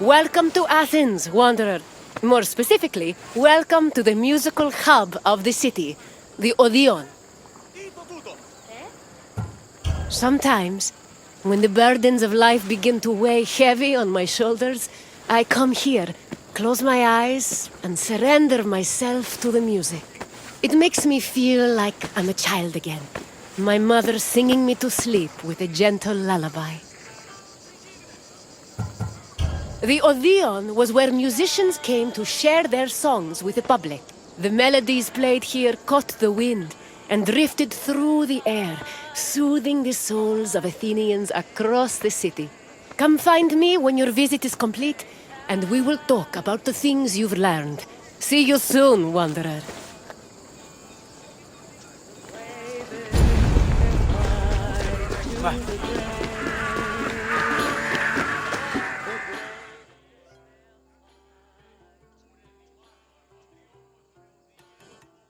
Welcome to Athens, wanderer. More specifically, welcome to the musical hub of the city, the Odeon. Sometimes, when the burdens of life begin to weigh heavy on my shoulders, I come here, close my eyes, and surrender myself to the music. It makes me feel like I'm a child again, my mother singing me to sleep with a gentle lullaby. The Odeon was where musicians came to share their songs with the public. The melodies played here caught the wind and drifted through the air, soothing the souls of Athenians across the city. Come find me when your visit is complete, and we will talk about the things you've learned. See you soon, wanderer.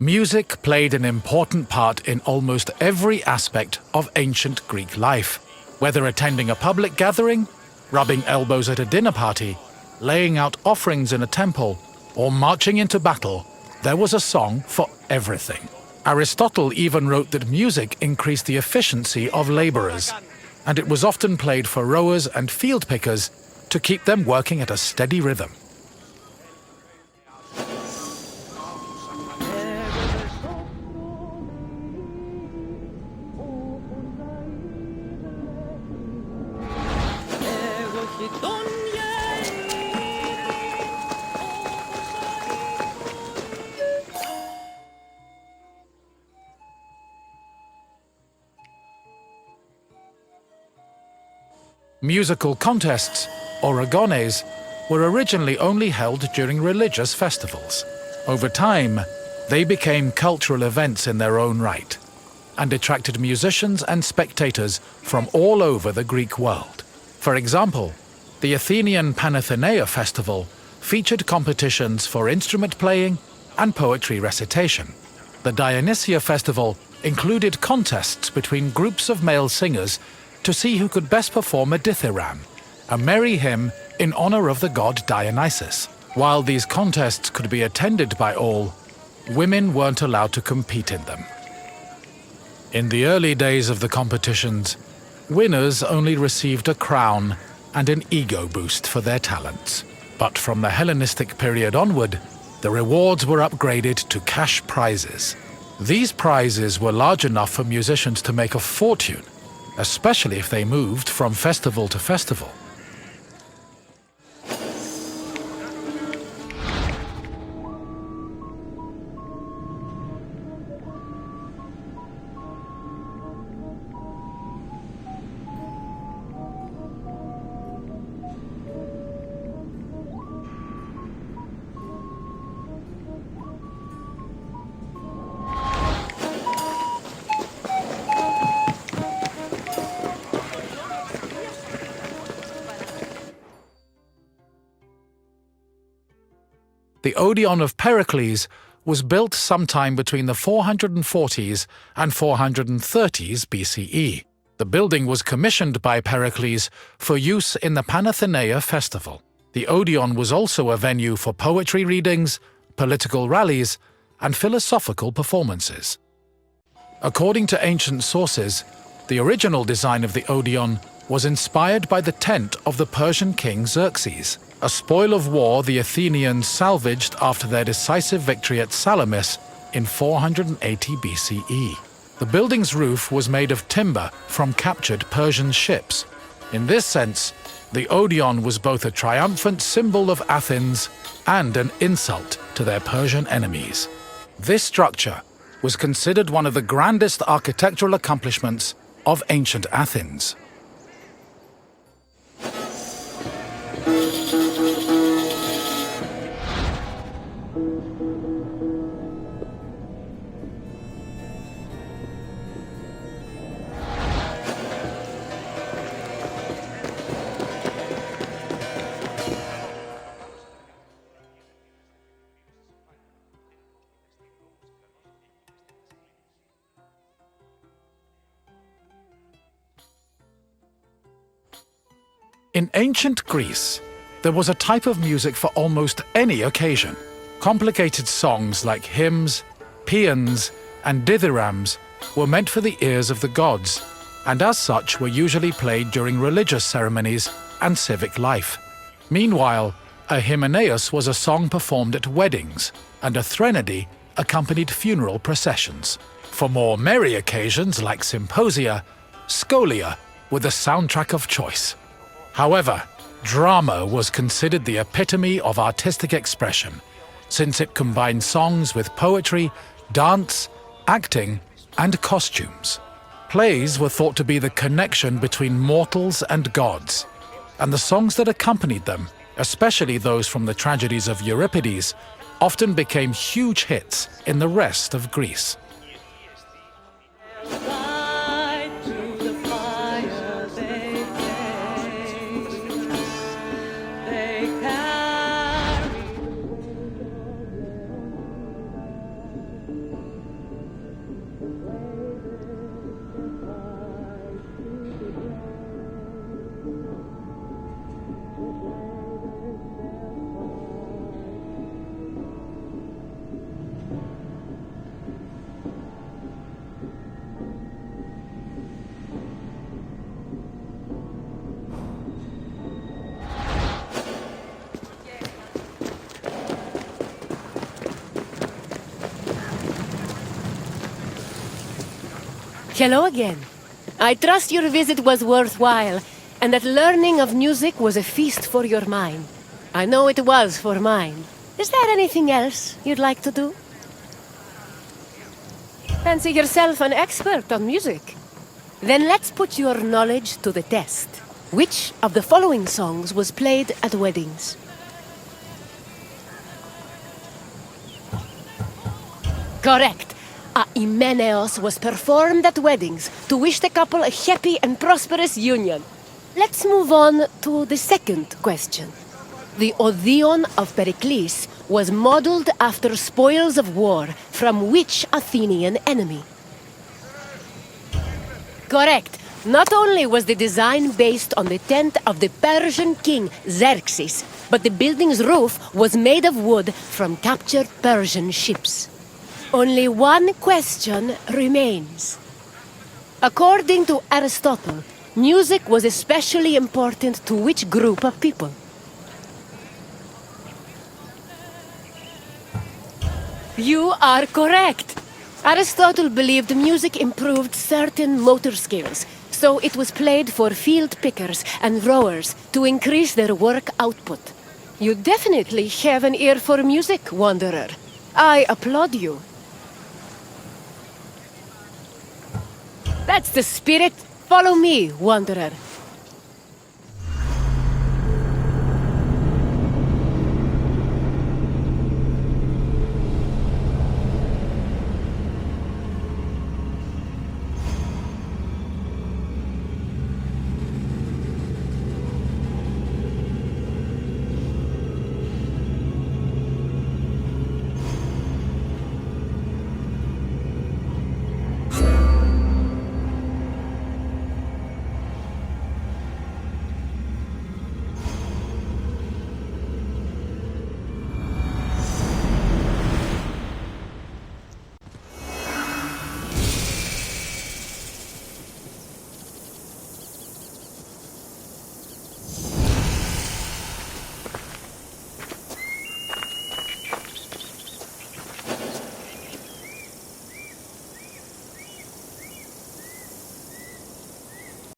Music played an important part in almost every aspect of ancient Greek life. Whether attending a public gathering, rubbing elbows at a dinner party, laying out offerings in a temple, or marching into battle, there was a song for everything. Aristotle even wrote that music increased the efficiency of laborers, and it was often played for rowers and field pickers to keep them working at a steady rhythm. Musical contests, or agones, were originally only held during religious festivals. Over time, they became cultural events in their own right, and attracted musicians and spectators from all over the Greek world. For example, the Athenian Panathenaea festival featured competitions for instrument playing and poetry recitation. The Dionysia festival included contests between groups of male singers to see who could best perform a dithyramb, a merry hymn in honor of the god Dionysus. While these contests could be attended by all, women weren't allowed to compete in them. In the early days of the competitions, winners only received a crown and an ego boost for their talents. But from the Hellenistic period onward, the rewards were upgraded to cash prizes. These prizes were large enough for musicians to make a fortune, especially if they moved from festival to festival. The Odeon of Pericles was built sometime between the 440s and 430s BCE. The building was commissioned by Pericles for use in the Panathenaea festival. The Odeon was also a venue for poetry readings, political rallies, and philosophical performances. According to ancient sources, the original design of the Odeon was inspired by the tent of the Persian king Xerxes, a spoil of war the Athenians salvaged after their decisive victory at Salamis in 480 BCE. The building's roof was made of timber from captured Persian ships. In this sense, the Odeon was both a triumphant symbol of Athens and an insult to their Persian enemies. This structure was considered one of the grandest architectural accomplishments of ancient Athens. In ancient Greece, there was a type of music for almost any occasion. Complicated songs like hymns, paeans, and dithyrambs were meant for the ears of the gods, and as such were usually played during religious ceremonies and civic life. Meanwhile, a hymneus was a song performed at weddings, and a threnody accompanied funeral processions. For more merry occasions like symposia, scholia were the soundtrack of choice. However, drama was considered the epitome of artistic expression, since it combined songs with poetry, dance, acting, and costumes. Plays were thought to be the connection between mortals and gods, and the songs that accompanied them, especially those from the tragedies of Euripides, often became huge hits in the rest of Greece. Hello again. I trust your visit was worthwhile, and that learning of music was a feast for your mind. I know it was for mine. Is there anything else you'd like to do? Fancy yourself an expert on music? Then let's put your knowledge to the test. Which of the following songs was played at weddings? Correct. A Hymeneos was performed at weddings to wish the couple a happy and prosperous union. Let's move on to the second question. The Odeon of Pericles was modeled after spoils of war from which Athenian enemy? Correct. Not only was the design based on the tent of the Persian king Xerxes, but the building's roof was made of wood from captured Persian ships. Only one question remains. According to Aristotle, music was especially important to which group of people? You are correct. Aristotle believed music improved certain motor skills, so it was played for field pickers and rowers to increase their work output. You definitely have an ear for music, Wanderer. I applaud you. That's the spirit. Follow me, Wanderer.